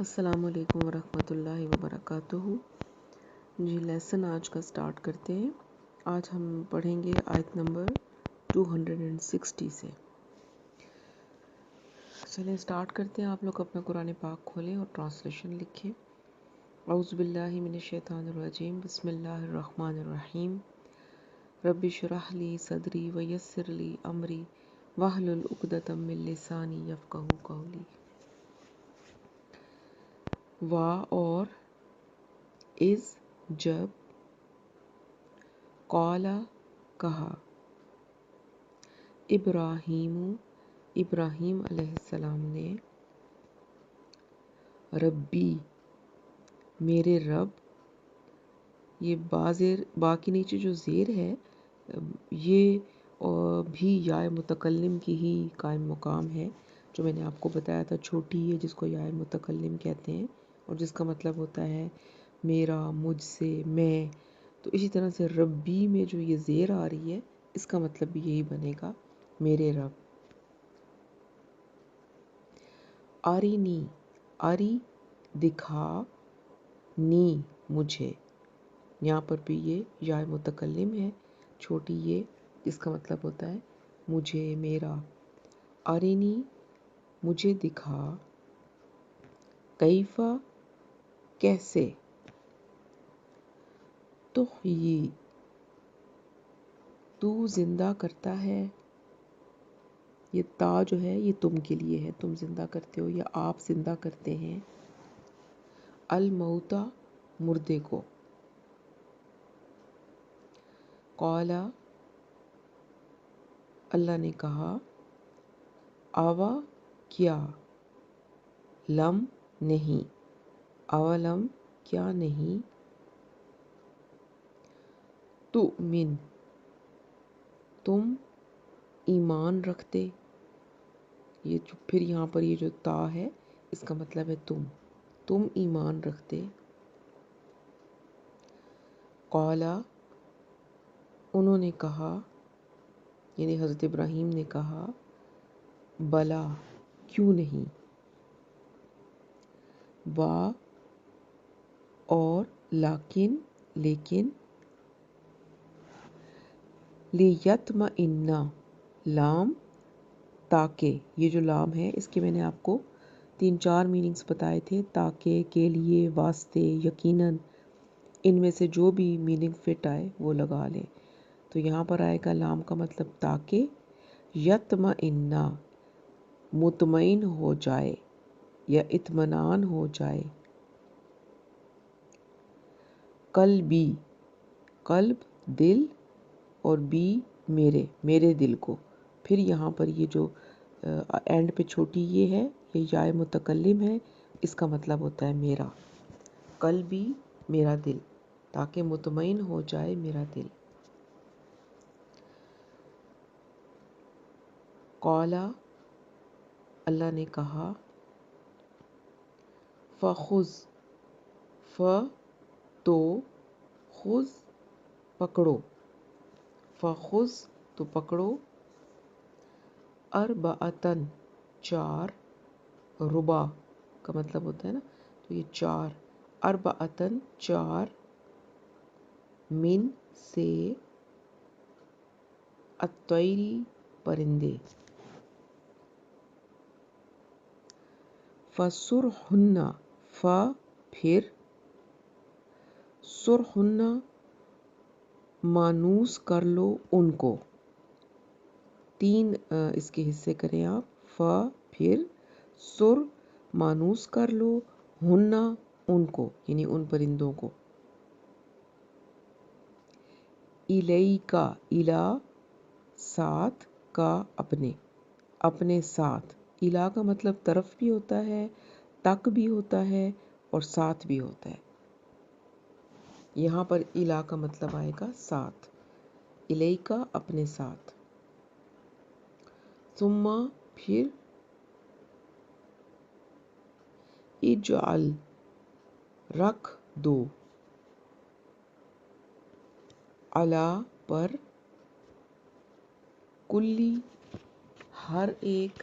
السلام علیکم ورحمۃ اللہ وبرکاتہ۔ جی لیسن آج کا سٹارٹ کرتے ہیں۔ آج ہم پڑھیں گے آیت نمبر 260 سے۔ چلیں سٹارٹ کرتے ہیں۔ آپ لوگ اپنا قرآن پاک کھولیں اور ٹرانسلیشن لکھیں۔ اعوذ باللہ من الشیطان الرجیم، بسم اللہ الرحمن الرحیم۔ رب اشرح لی صدری ویسر لی امری واحلل عقدۃ من لسانی یفقہوا قولی۔ اور از جب، قال کہا، ابراہیم علیہ السلام نے، ربی میرے رب۔ یہ با کے نیچے جو زیر ہے یہ بھی یا متکلم کی ہی قائم مقام ہے، جو میں نے آپ کو بتایا تھا، چھوٹی ہے جس کو یا متکلم کہتے ہیں اور جس کا مطلب ہوتا ہے میرا، مجھ سے، میں۔ تو اسی طرح سے ربی میں جو یہ زیر آ رہی ہے اس کا مطلب بھی یہی بنے گا، میرے رب۔ آرینی، آری دکھا، نی مجھے۔ یہاں پر بھی یہ یا متکلم ہے، چھوٹی یہ، جس کا مطلب ہوتا ہے مجھے، میرا۔ آرینی مجھے دکھا، کیفا کیسے، تحیی تو زندہ کرتا ہے۔ یہ تا جو ہے یہ تم کے لیے ہے، تم زندہ کرتے ہو یا آپ زندہ کرتے ہیں۔ الموتا مردے کو۔ قال اللہ نے کہا، آوا کیا، لم نہیں، اولم کیا نہیں، تؤمن تم ایمان رکھتے۔ یہ جو پھر یہاں پر یہ جو تا ہے اس کا مطلب ہے تم ایمان رکھتے۔ قال انہوں نے کہا، یعنی حضرت ابراہیم نے کہا، بلا کیوں نہیں، اور لیکن، لیطمئن لام تاکہ، یہ جو لام ہے اس کے میں نے آپ کو 3-4 میننگز بتائے تھے، تاکہ، کے لیے، واسطے، یقیناً، ان میں سے جو بھی میننگ فٹ آئے وہ لگا لیں۔ تو یہاں پر آئے گا لام کا مطلب تاکہ، یطمئن مطمئن ہو جائے یا اطمینان ہو جائے۔ قلبی قلب دل، اور بی میرے دل کو۔ پھر یہاں پر یہ جو اینڈ پہ چھوٹی یہ ہے، یہ یا متکلم ہے، اس کا مطلب ہوتا ہے میرا۔ قلبی میرا دل، تاکہ مطمئن ہو جائے میرا دل۔ قال اللہ نے کہا، فخذ تو خذ پکڑو، فخذ تو پکڑو، اربعۃ 4، ربع کا مطلب ہوتا ہے نا، تو یہ 4، اربعۃ 4، من سے، الطیر پرندے، فسرہن پھر، سرہن مانوس کر لو ان کو۔ 3 اس کے حصے کریں آپ، پھر، سر مانوس کر لو، ہن ان کو، یعنی ان پرندوں کو۔ الیکا الا ساتھ، کا اپنے ساتھ۔ الا کا مطلب طرف بھی ہوتا ہے، تک بھی ہوتا ہے اور ساتھ بھی ہوتا ہے۔ یہاں پر الا کا مطلب آئے گا ساتھ، الیکا اپنے ساتھ۔ ثم پھر، اجعل رکھ دو، علی پر، کلی ہر ایک،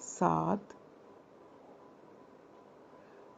7,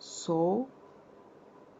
100,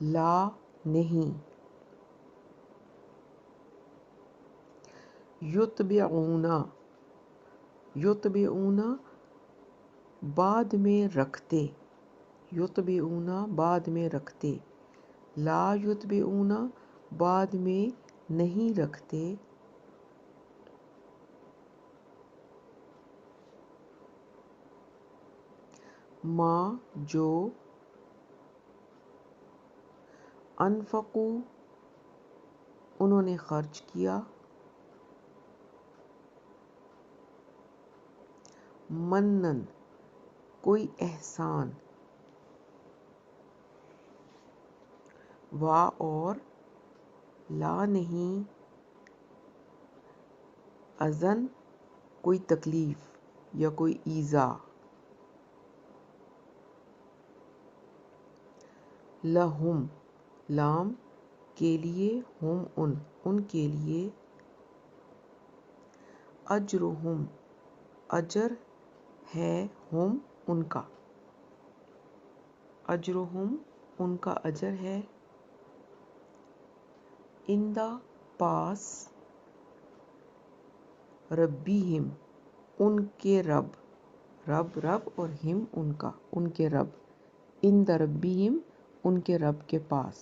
لا نہیں، یتبعون، یتبعون بعد میں رکھتے، یتبعون بعد میں رکھتے، لا یتبعون بعد میں نہیں رکھتے، ما جو انفقوا انہوں نے خرچ کیا، منن کوئی احسان، وا اور لا نہیں، اذن کوئی تکلیف یا کوئی ایذا، لہم لام کے لیے، ہم ان کے لیے، اجرہم اجر ہے، ہم ان کا، اجرہم ان کا اجر ہے، اندہ پاس، ربیہم ان کے رب، رب رب اور ہم ان کا، ان کے رب، عند ربیہم ان کے رب کے پاس،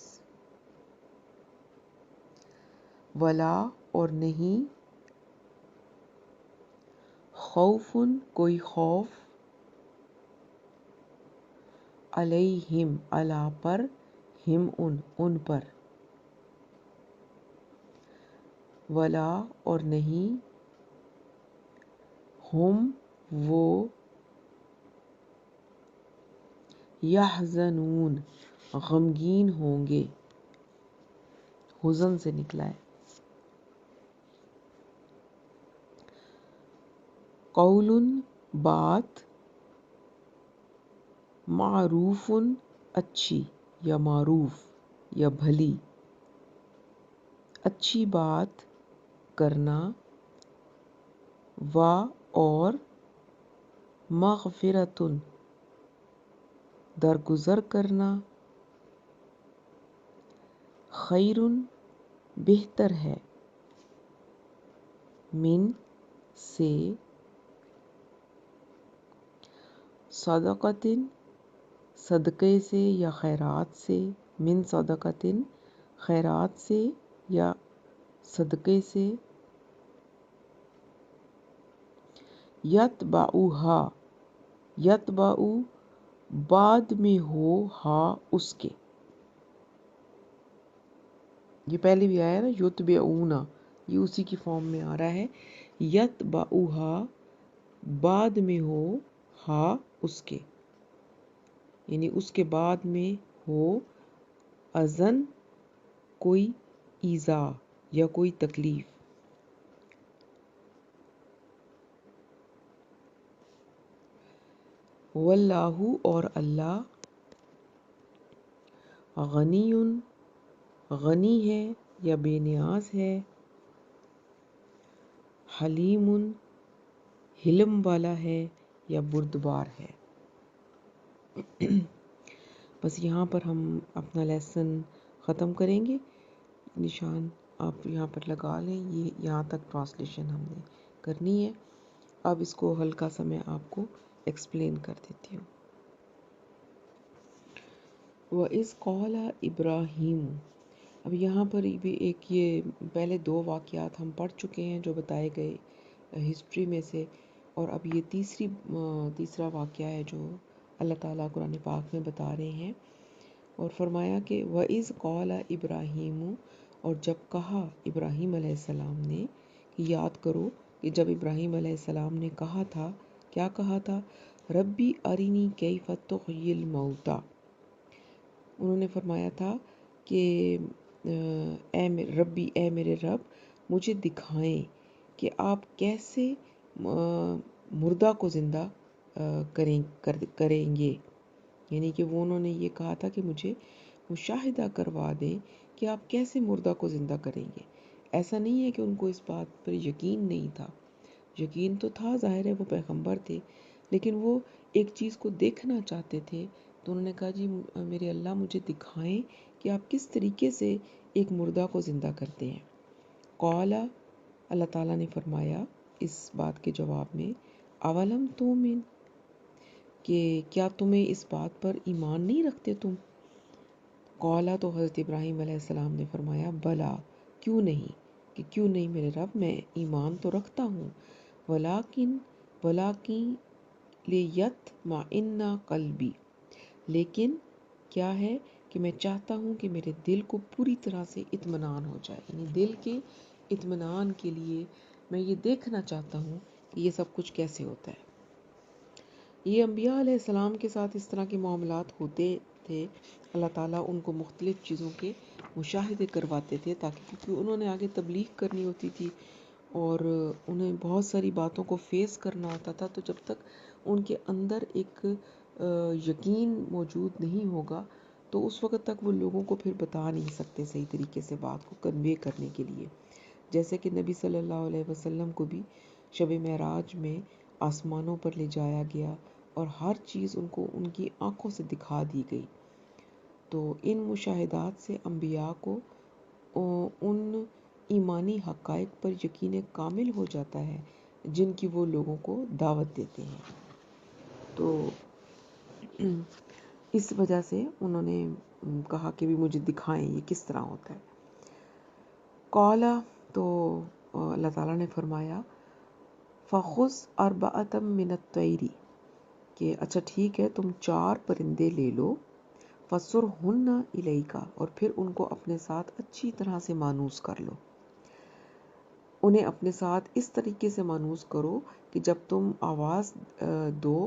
ولا اور نہیں، خوف کوئی خوف، علیہم علی پر، ہم ان پر، ولا اور نہیں، ہم وہ، یحزنون غمگین ہوں گے، حزن سے نکلا ہے، قول بات، معروف اچھی یا معروف یا بھلی، اچھی بات کرنا، و اور مغفرۃ درگزر کرنا، خیر بہتر ہے، من سے، صدقۃ صدقے سے یا خیرات سے، من صدقۃ خیرات سے یا صدقے سے، یتبعھا یتبع بعد میں ہو، ہا اس کے، یہ پہلے بھی آیا نا یتبعون، یہ اسی کی فارم میں آ رہا ہے، یتبعھا بعد میں ہو، ہا اس کے، یعنی اس کے بعد میں ہو، اذن کوئی ایذا یا کوئی تکلیف، واللہ اور اللہ، غنی غنی ہے یا بے نیاز ہے، حلیم حلم والا ہے یا بردبار ہے۔ بس یہاں پر ہم اپنا لیسن ختم کریں گے، نشان آپ یہاں پر لگا لیں، یہ یہاں تک ٹرانسلیشن ہم نے کرنی ہے۔ اب اس کو ہلکا سا میں آپ کو ایکسپلین کر دیتی ہوں۔ وَإِذْ قَالَ إِبْرَاهِيمُ، اب یہاں پر بھی ایک، یہ پہلے دو واقعات ہم پڑھ چکے ہیں جو بتائے گئے ہسٹری میں سے، اور اب یہ تیسرا واقعہ ہے جو اللہ تعالیٰ قرآن پاک میں بتا رہے ہیں، اور فرمایا کہ وَإِذْ قَالَ إِبْرَاهِيمُ، اور جب کہا ابراہیم علیہ السلام نے، کہ یاد کرو کہ جب ابراہیم علیہ السلام نے کہا تھا، کیا کہا تھا، ربی ارینی کیف تحیی الموتیٰ، انہوں نے فرمایا تھا کہ ربی اے میرے رب، مجھے دکھائیں کہ آپ کیسے مردہ کو زندہ کریں گے، یعنی کہ وہ انہوں نے یہ کہا تھا کہ مجھے مشاہدہ کروا دیں کہ آپ کیسے مردہ کو زندہ کریں گے۔ ایسا نہیں ہے کہ ان کو اس بات پر یقین نہیں تھا، یقین تو تھا، ظاہر ہے وہ پیغمبر تھے، لیکن وہ ایک چیز کو دیکھنا چاہتے تھے تو انہوں نے کہا جی میرے اللہ مجھے دکھائیں کہ آپ کس طریقے سے ایک مردہ کو زندہ کرتے ہیں۔ قال، اللہ تعالیٰ نے فرمایا اس بات کے جواب میں، اولم تؤمن، کہ کیا تمہیں اس بات پر ایمان نہیں رکھتے تم؟ قالا، تو حضرت ابراہیم علیہ السلام نے فرمایا، بلا، کیوں نہیں، کہ کیوں نہیں میرے رب، میں ایمان تو رکھتا ہوں، ولیکن لیطمئن قلبی، لیکن کیا ہے کہ میں چاہتا ہوں کہ میرے دل کو پوری طرح سے اطمینان ہو جائے، یعنی دل کے اطمینان کے لیے میں یہ دیکھنا چاہتا ہوں کہ یہ سب کچھ کیسے ہوتا ہے۔ یہ انبیاء علیہ السلام کے ساتھ اس طرح کے معاملات ہوتے تھے، اللہ تعالیٰ ان کو مختلف چیزوں کے مشاہدے کرواتے تھے، تاکہ کیونکہ انہوں نے آگے تبلیغ کرنی ہوتی تھی اور انہیں بہت ساری باتوں کو فیس کرنا ہوتا تھا، تو جب تک ان کے اندر ایک یقین موجود نہیں ہوگا تو اس وقت تک وہ لوگوں کو پھر بتا نہیں سکتے صحیح طریقے سے بات کو کنوے کرنے کے لیے۔ جیسے کہ نبی صلی اللہ علیہ وسلم کو بھی شب معراج میں آسمانوں پر لے جایا گیا اور ہر چیز ان کو ان کی آنکھوں سے دکھا دی گئی۔ تو ان مشاہدات سے انبیاء کو ان ایمانی حقائق پر یقین کامل ہو جاتا ہے جن کی وہ لوگوں کو دعوت دیتے ہیں۔ تو اس وجہ سے انہوں نے کہا کہ بھی مجھے دکھائیں یہ کس طرح ہوتا ہے۔ قالا، تو اللہ تعالیٰ نے فرمایا، فخذ اربعۃ من الطیر، کہ اچھا ٹھیک ہے تم 4 پرندے لے لو، فصرہن الیک، اور پھر ان کو اپنے ساتھ اچھی طرح سے مانوس کر لو، انہیں اپنے ساتھ اس طریقے سے مانوس کرو کہ جب تم آواز دو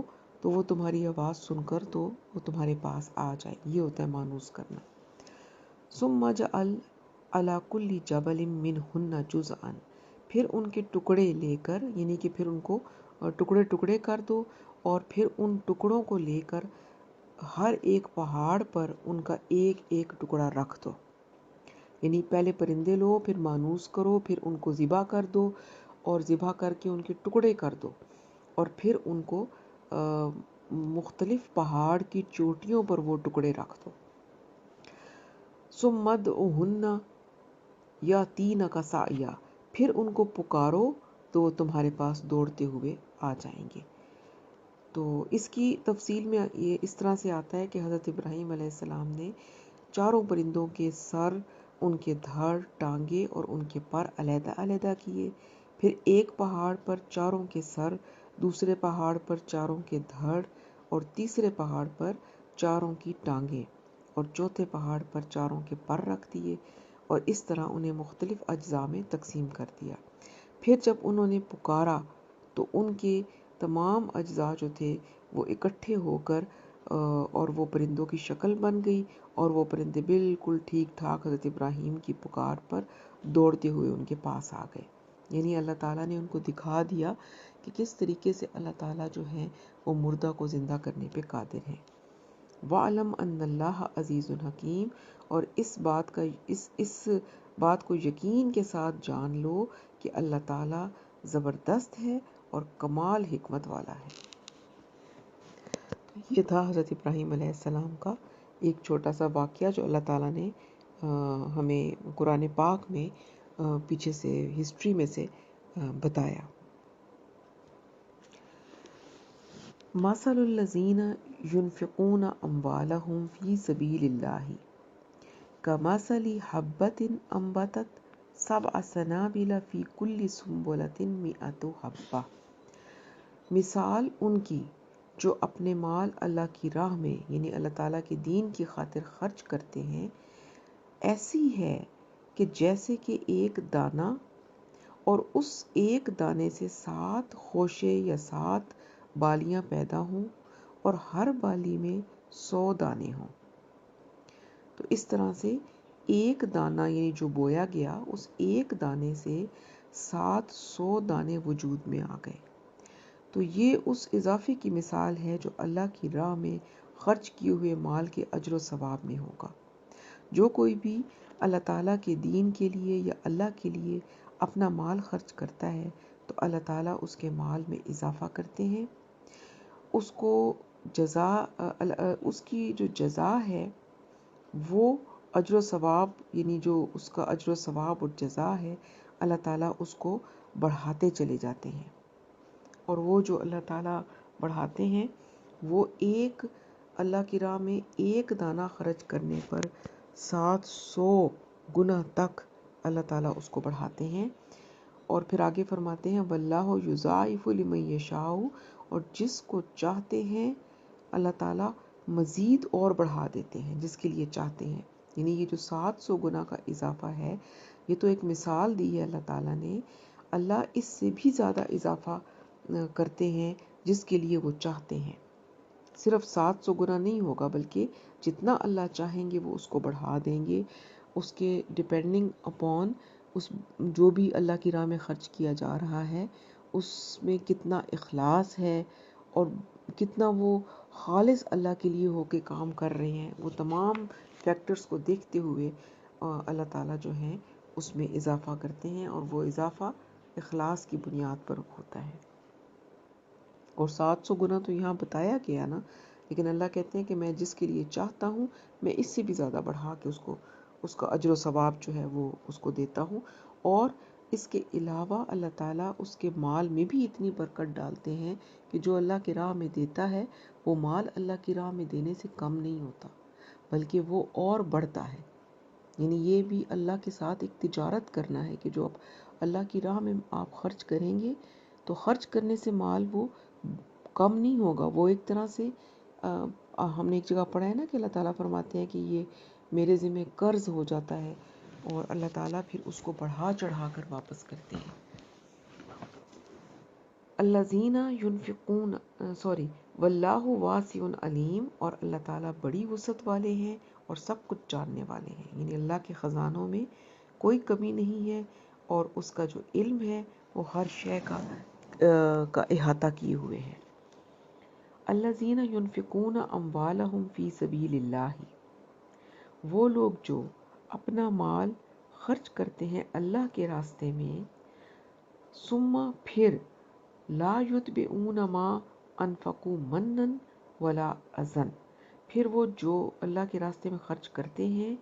تو وہ تمہاری آواز سن کر تو وہ تمہارے پاس آ جائے، یہ ہوتا ہے مانوس کرنا۔ ثم اجعل علی کل جبل منہن جزءا، پھر ان کے ٹکڑے لے کر، یعنی کہ پھر ان کو ٹکڑے ٹکڑے کر دو، اور پھر ان ٹکڑوں کو لے کر ہر ایک پہاڑ پر ان کا ایک ایک ٹکڑا رکھ دو، یعنی پہلے پرندے لو، پھر مانوس کرو، پھر ان کو ذبح کر دو، اور ذبح کر کے ان کے ٹکڑے کر دو، اور پھر ان کو مختلف پہاڑ کی چوٹیوں پر وہ ٹکڑے رکھ دو۔ ثم ادعوہن یاتینک سعیا، پھر ان کو پکارو تو وہ تمہارے پاس دوڑتے ہوئے آ جائیں گے۔ تو اس کی تفصیل میں یہ اس طرح سے آتا ہے کہ حضرت ابراہیم علیہ السلام نے 4 پرندوں کے سر، ان کے دھڑ، ٹانگیں اور ان کے پر علیحدہ علیحدہ کیے، پھر ایک پہاڑ پر 4 کے سر، دوسرے پہاڑ پر 4 کے دھڑ، اور تیسرے پہاڑ پر 4 کی ٹانگیں، اور چوتھے پہاڑ پر 4 کے پر رکھ دیے، اور اس طرح انہیں مختلف اجزاء میں تقسیم کر دیا۔ پھر جب انہوں نے پکارا تو ان کے تمام اجزاء جو تھے وہ اکٹھے ہو کر اور وہ پرندوں کی شکل بن گئی، اور وہ پرندے بالکل ٹھیک ٹھاک حضرت ابراہیم کی پکار پر دوڑتے ہوئے ان کے پاس آ گئے۔ یعنی اللہ تعالیٰ نے ان کو دکھا دیا کہ کس طریقے سے اللہ تعالیٰ جو ہیں وہ مردہ کو زندہ کرنے پہ قادر ہیں۔ وَعْلَمْ أَنَّ اللَّهَ عَزِيزٌ حَكِيمٌ، اور اس بات کو یقین کے ساتھ جان لو کہ اللہ تعالیٰ زبردست ہے اور کمال حکمت والا ہے۔ یہ تھا حضرت ابراہیم علیہ السلام کا ایک چھوٹا سا واقعہ جو اللہ تعالیٰ نے ہمیں قرآن پاک میں پیچھے سے ہسٹری میں سے بتایا۔ مَثَلُ الَّذِينَ يُنْفِقُونَ أَمْوَالَهُمْ فِي سَبِيلِ اللَّهِ كَمَثَلِ حَبَّةٍ أَنبَتَتْ 7 سَنَابِلَ فِي كُلِّ سُنبُلَةٍ 100 حَبَّةٍ، مثال ان کی جو اپنے مال اللہ کی راہ میں، یعنی اللہ تعالیٰ کے دین کی خاطر خرچ کرتے ہیں، ایسی ہے کہ جیسے کہ ایک دانہ، اور اس ایک دانے سے 7 خوشے یا 7 بالیاں پیدا ہوں، اور ہر بالی میں 100 دانے ہوں۔ تو اس طرح سے ایک دانہ یعنی جو بویا گیا، اس ایک دانے سے 700 دانے وجود میں آ گئے۔ تو یہ اس اضافے کی مثال ہے جو اللہ کی راہ میں خرچ کیے ہوئے مال کے اجر و ثواب میں ہوگا۔ جو کوئی بھی اللہ تعالیٰ کے دین کے لیے یا اللہ کے لیے اپنا مال خرچ کرتا ہے تو اللہ تعالیٰ اس کے مال میں اضافہ کرتے ہیں، اس کو جزا اس کی جو جزا ہے وہ اجر و ثواب، یعنی جو اس کا اجر و ثواب اور جزا ہے، اللہ تعالیٰ اس کو بڑھاتے چلے جاتے ہیں. اور وہ جو اللہ تعالیٰ بڑھاتے ہیں وہ ایک اللہ کی راہ میں ایک دانہ خرچ کرنے پر 700 گنا تک اللہ تعالیٰ اس کو بڑھاتے ہیں. اور پھر آگے فرماتے ہیں واللہ یضاعف لمن یشاء، اور جس کو چاہتے ہیں اللہ تعالیٰ مزید اور بڑھا دیتے ہیں جس کے لیے چاہتے ہیں. یعنی یہ جو 700 گنا کا اضافہ ہے یہ تو ایک مثال دی ہے اللہ تعالیٰ نے. اللہ اس سے بھی زیادہ اضافہ کرتے ہیں جس کے لیے وہ چاہتے ہیں. صرف 700 گنا نہیں ہوگا بلکہ جتنا اللہ چاہیں گے وہ اس کو بڑھا دیں گے، اس کے ڈیپینڈنگ اپون اس جو بھی اللہ کی راہ میں خرچ کیا جا رہا ہے اس میں کتنا اخلاص ہے اور کتنا وہ خالص اللہ کے لیے ہو کے کام کر رہے ہیں. وہ تمام فیکٹرز کو دیکھتے ہوئے اللہ تعالیٰ جو ہیں اس میں اضافہ کرتے ہیں، اور وہ اضافہ اخلاص کی بنیاد پر ہوتا ہے. اور 700 گنا تو یہاں بتایا گیا نا، لیکن اللہ کہتے ہیں کہ میں جس کے لیے چاہتا ہوں میں اس سے بھی زیادہ بڑھا کے اس کا اجر و ثواب جو ہے وہ اس کو دیتا ہوں. اور اس کے علاوہ اللہ تعالیٰ اس کے مال میں بھی اتنی برکت ڈالتے ہیں کہ جو اللہ کی راہ میں دیتا ہے وہ مال اللہ کی راہ میں دینے سے کم نہیں ہوتا بلکہ وہ اور بڑھتا ہے. یعنی یہ بھی اللہ کے ساتھ ایک تجارت کرنا ہے کہ جو اب اللہ کی راہ میں آپ خرچ کریں گے تو خرچ کرنے سے مال وہ کم نہیں ہوگا. وہ ایک طرح سے ہم نے ایک جگہ پڑھا ہے نا کہ اللہ تعالیٰ فرماتے ہیں کہ یہ میرے ذمہ قرض ہو جاتا ہے اور اللہ تعالیٰ پھر اس کو بڑھا چڑھا کر واپس کرتے ہیں. الذین ينفقون واللہ واسع علیم، اور اللہ تعالیٰ بڑی وسعت والے ہیں اور سب کچھ جاننے والے ہیں. یعنی اللہ کے خزانوں میں کوئی کمی نہیں ہے اور اس کا جو علم ہے وہ ہر شے کا احاطہ کیے ہوئے ہیں. الذین ينفقون اموالہم فی سبیل اللہ، وہ لوگ جو اپنا مال خرچ کرتے ہیں اللہ کے راستے میں، ثم پھر لا یتبعون ما انفقوا منا ولا اذن، پھر وہ جو اللہ کے راستے میں خرچ کرتے ہیں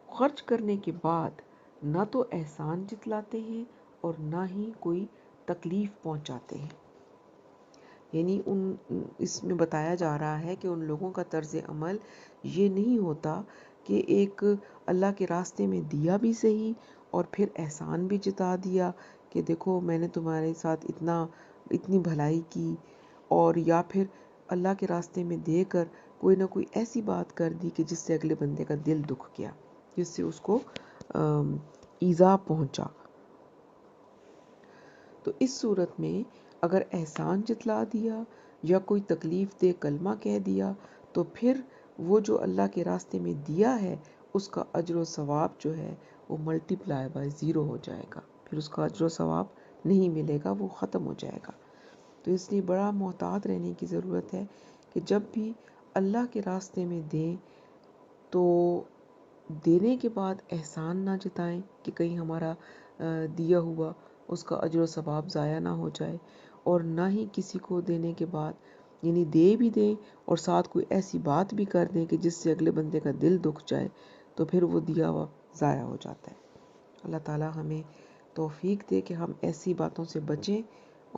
خرچ کرنے کے بعد نہ تو احسان جتلاتے ہیں اور نہ ہی کوئی تکلیف پہنچاتے ہیں. یعنی اس میں بتایا جا رہا ہے کہ ان لوگوں کا طرز عمل یہ نہیں ہوتا کہ ایک اللہ کے راستے میں دیا بھی صحیح اور پھر احسان بھی جتا دیا کہ دیکھو میں نے تمہارے ساتھ اتنی بھلائی کی، اور یا پھر اللہ کے راستے میں دے کر کوئی نہ کوئی ایسی بات کر دی کہ جس سے اگلے بندے کا دل دکھ گیا، جس سے اس کو ایذا پہنچا. تو اس صورت میں اگر احسان جتلا دیا یا کوئی تکلیف دہ کلمہ کہہ دیا تو پھر وہ جو اللہ کے راستے میں دیا ہے اس کا اجر و ثواب جو ہے وہ ملٹی پلائی بائی 0 ہو جائے گا، پھر اس کا اجر و ثواب نہیں ملے گا، وہ ختم ہو جائے گا. تو اس لیے بڑا محتاط رہنے کی ضرورت ہے کہ جب بھی اللہ کے راستے میں دیں تو دینے کے بعد احسان نہ جتائیں کہ کہیں ہمارا دیا ہوا اس کا اجر و ثواب ضائع نہ ہو جائے، اور نہ ہی کسی کو دینے کے بعد یعنی دے بھی دیں اور ساتھ کوئی ایسی بات بھی کر دیں کہ جس سے اگلے بندے کا دل دکھ جائے تو پھر وہ دیا ہوا ضائع ہو جاتا ہے. اللہ تعالیٰ ہمیں توفیق دے کہ ہم ایسی باتوں سے بچیں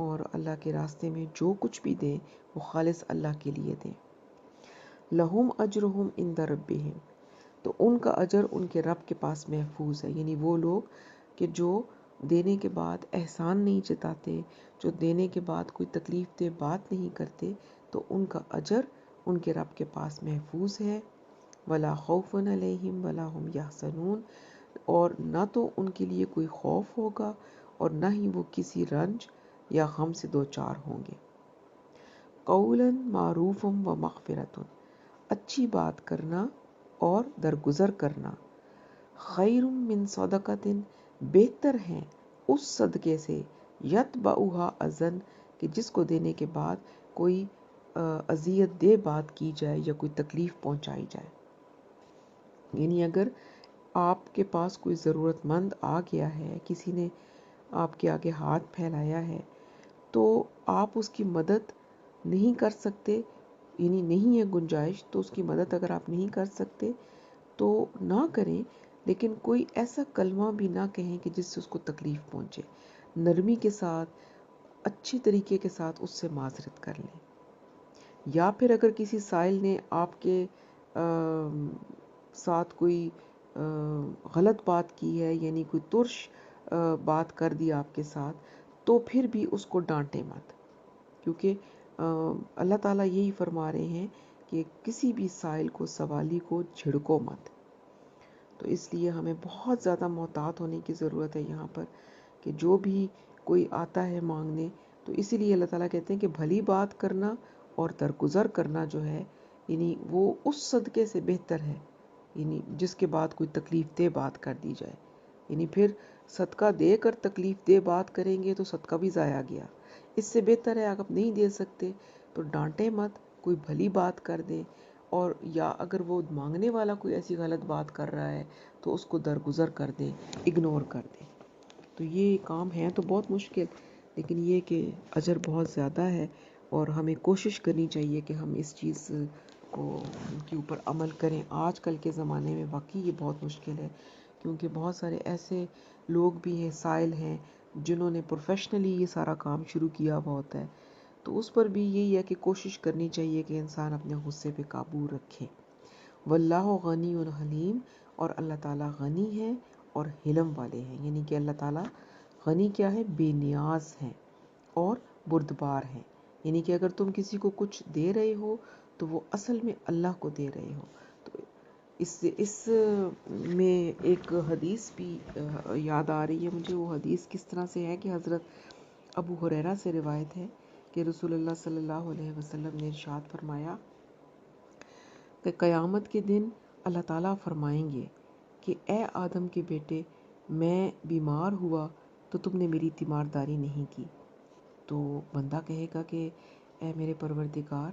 اور اللہ کے راستے میں جو کچھ بھی دیں وہ خالص اللہ کے لیے دیں. لہم اجرہم عند ربہم، تو ان کا اجر ان کے رب کے پاس محفوظ ہے. یعنی وہ لوگ کہ جو دینے کے بعد احسان نہیں جتاتے، جو دینے کے بعد کوئی تکلیف دہ بات نہیں کرتے، تو ان کا اجر ان کے رب کے پاس محفوظ ہے. ولا خوف علیہم ولا هم یحزنون، اور نہ تو ان کے لیے کوئی خوف ہوگا اور نہ ہی وہ کسی رنج یا غم سے دوچار ہوں گے. قولا معروفا و مغفرۃ، اچھی بات کرنا اور درگزر کرنا. خیر من صدقۃ، بہتر ہیں اس صدقے سے یتبعها اذن، کہ جس کو دینے کے بعد کوئی اذیت دہ بات کی جائے یا کوئی تکلیف پہنچائی جائے. یعنی اگر آپ کے پاس کوئی ضرورت مند آ گیا ہے، کسی نے آپ کے آگے ہاتھ پھیلایا ہے تو آپ اس کی مدد نہیں کر سکتے یعنی نہیں ہے گنجائش تو اس کی مدد اگر آپ نہیں کر سکتے تو نہ کریں، لیکن کوئی ایسا کلمہ بھی نہ کہیں کہ جس سے اس کو تکلیف پہنچے. نرمی کے ساتھ، اچھی طریقے کے ساتھ اس سے معذرت کر لیں. یا پھر اگر کسی سائل نے آپ کے ساتھ کوئی غلط بات کی ہے، یعنی کوئی ترش بات کر دی آپ کے ساتھ، تو پھر بھی اس کو ڈانٹے مت، کیونکہ اللہ تعالیٰ یہی فرما رہے ہیں کہ کسی بھی سائل کو، سوالی کو جھڑکو مت. تو اس لیے ہمیں بہت زیادہ محتاط ہونے کی ضرورت ہے یہاں پر، کہ جو بھی کوئی آتا ہے مانگنے، تو اسی لیے اللہ تعالیٰ کہتے ہیں کہ بھلی بات کرنا اور درگزر کرنا جو ہے، یعنی وہ اس صدقے سے بہتر ہے، یعنی جس کے بعد کوئی تکلیف دہ بات کر دی جائے. یعنی پھر صدقہ دے کر تکلیف دہ بات کریں گے تو صدقہ بھی ضائع گیا. اس سے بہتر ہے اگر آپ نہیں دے سکتے تو ڈانٹے مت، کوئی بھلی بات کر دیں، اور یا اگر وہ مانگنے والا کوئی ایسی غلط بات کر رہا ہے تو اس کو درگزر کر دیں، اگنور کر دیں. تو یہ کام ہے تو بہت مشکل، لیکن یہ کہ اجر بہت زیادہ ہے، اور ہمیں کوشش کرنی چاہیے کہ ہم اس چیز کو کے اوپر عمل کریں. آج کل کے زمانے میں واقعی یہ بہت مشکل ہے، کیونکہ بہت سارے ایسے لوگ بھی ہیں، سائل ہیں، جنہوں نے پروفیشنلی یہ سارا کام شروع کیا ہوا ہوتا ہے. تو اس پر بھی یہی ہے کہ کوشش کرنی چاہیے کہ انسان اپنے غصے پہ قابو رکھے. واللہ غنی حلیم، اور اللہ تعالیٰ غنی ہے اور حلم والے ہیں. یعنی کہ اللہ تعالیٰ غنی کیا ہے؟ بے نیاز ہیں، اور بردبار ہیں. یعنی کہ اگر تم کسی کو کچھ دے رہے ہو تو وہ اصل میں اللہ کو دے رہے ہو. تو اس میں ایک حدیث بھی یاد آ رہی ہے مجھے. وہ حدیث کس طرح سے ہے کہ حضرت ابو ہریرہ سے روایت ہے کہ رسول اللہ صلی اللہ علیہ وسلم نے ارشاد فرمایا کہ قیامت کے دن اللہ تعالیٰ فرمائیں گے کہ اے آدم کے بیٹے، میں بیمار ہوا تو تم نے میری تیمارداری نہیں کی. تو بندہ کہے گا کہ اے میرے پروردگار،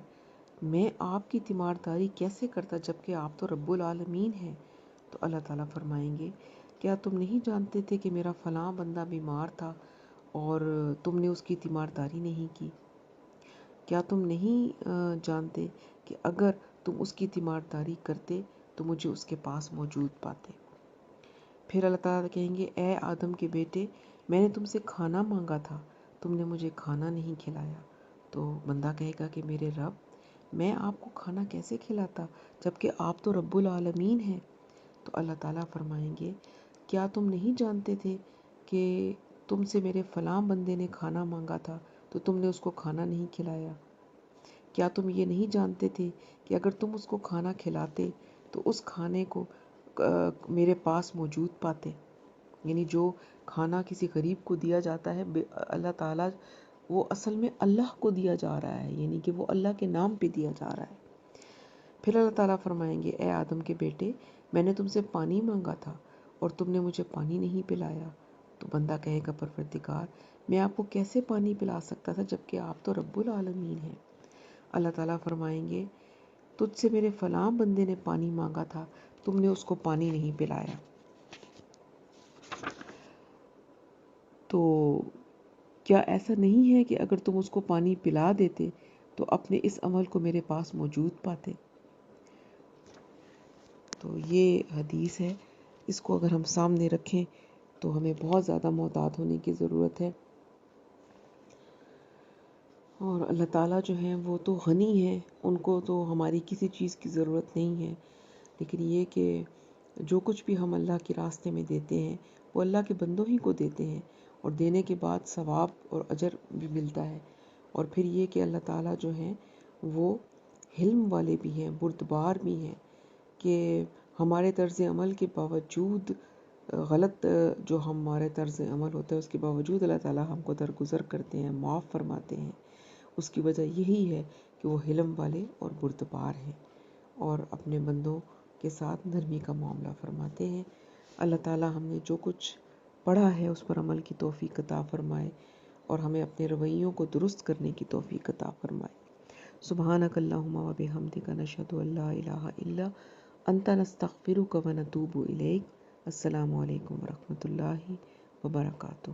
میں آپ کی تیمارداری کیسے کرتا جبکہ آپ تو رب العالمین ہیں؟ تو اللہ تعالیٰ فرمائیں گے کیا تم نہیں جانتے تھے کہ میرا فلاں بندہ بیمار تھا اور تم نے اس کی تیمارداری نہیں کی؟ کیا تم نہیں جانتے کہ اگر تم اس کی تیمارداری کرتے تو مجھے اس کے پاس موجود پاتے؟ پھر اللہ تعالیٰ کہیں گے اے آدم کے بیٹے، میں نے تم سے کھانا مانگا تھا، تم نے مجھے کھانا نہیں کھلایا. تو بندہ کہے گا کہ میرے رب، میں آپ کو کھانا کیسے کھلاتا جبکہ آپ تو رب العالمین ہیں؟ تو اللہ تعالیٰ فرمائیں گے کیا تم نہیں جانتے تھے کہ تم سے میرے فلاں بندے نے کھانا مانگا تھا تو تم نے اس کو کھانا نہیں کھلایا؟ کیا تم یہ نہیں جانتے تھے کہ اگر تم اس کو کھانا کھلاتے تو اس کھانے کو میرے پاس موجود پاتے؟ یعنی جو کھانا کسی غریب کو دیا جاتا ہے، اللہ تعالیٰ وہ اصل میں اللہ کو دیا جا رہا ہے، یعنی کہ وہ اللہ کے نام پہ دیا جا رہا ہے. پھر اللہ تعالیٰ فرمائیں گے اے آدم کے بیٹے، میں نے تم سے پانی مانگا تھا اور تم نے مجھے پانی نہیں پلایا. تو بندہ کہے گا پروردگار، میں آپ کو کیسے پانی پلا سکتا تھا جبکہ آپ تو رب العالمین ہیں؟ اللہ تعالیٰ فرمائیں گے تجھ سے میرے فلاں بندے نے پانی مانگا تھا، تم نے اس کو پانی نہیں پلایا. تو کیا ایسا نہیں ہے کہ اگر تم اس کو پانی پلا دیتے تو اپنے اس عمل کو میرے پاس موجود پاتے؟ تو یہ حدیث ہے، اس کو اگر ہم سامنے رکھیں تو ہمیں بہت زیادہ محتاط ہونے کی ضرورت ہے. اور اللہ تعالیٰ جو ہیں وہ تو غنی ہیں، ان کو تو ہماری کسی چیز کی ضرورت نہیں ہے، لیکن یہ کہ جو کچھ بھی ہم اللہ کے راستے میں دیتے ہیں وہ اللہ کے بندوں ہی کو دیتے ہیں، اور دینے کے بعد ثواب اور اجر بھی ملتا ہے. اور پھر یہ کہ اللہ تعالیٰ جو ہیں وہ حلم والے بھی ہیں، بردبار بھی ہیں، کہ ہمارے طرز عمل کے باوجود، غلط جو ہمارے طرز عمل ہوتا ہے اس کے باوجود اللہ تعالیٰ ہم کو درگزر کرتے ہیں، معاف فرماتے ہیں. اس کی وجہ یہی ہے کہ وہ حلم والے اور بردبار ہیں اور اپنے بندوں کے ساتھ نرمی کا معاملہ فرماتے ہیں. اللہ تعالیٰ ہم نے جو کچھ پڑھا ہے اس پر عمل کی توفیق عطا فرمائے، اور ہمیں اپنے رویوں کو درست کرنے کی توفیق عطا فرمائے. سبحانک اللہم و بحمدک، نشہد ان لا الہ الا انت، نستغفرک و نتوب الیک. السلام علیکم ورحمۃ اللہ وبرکاتہ.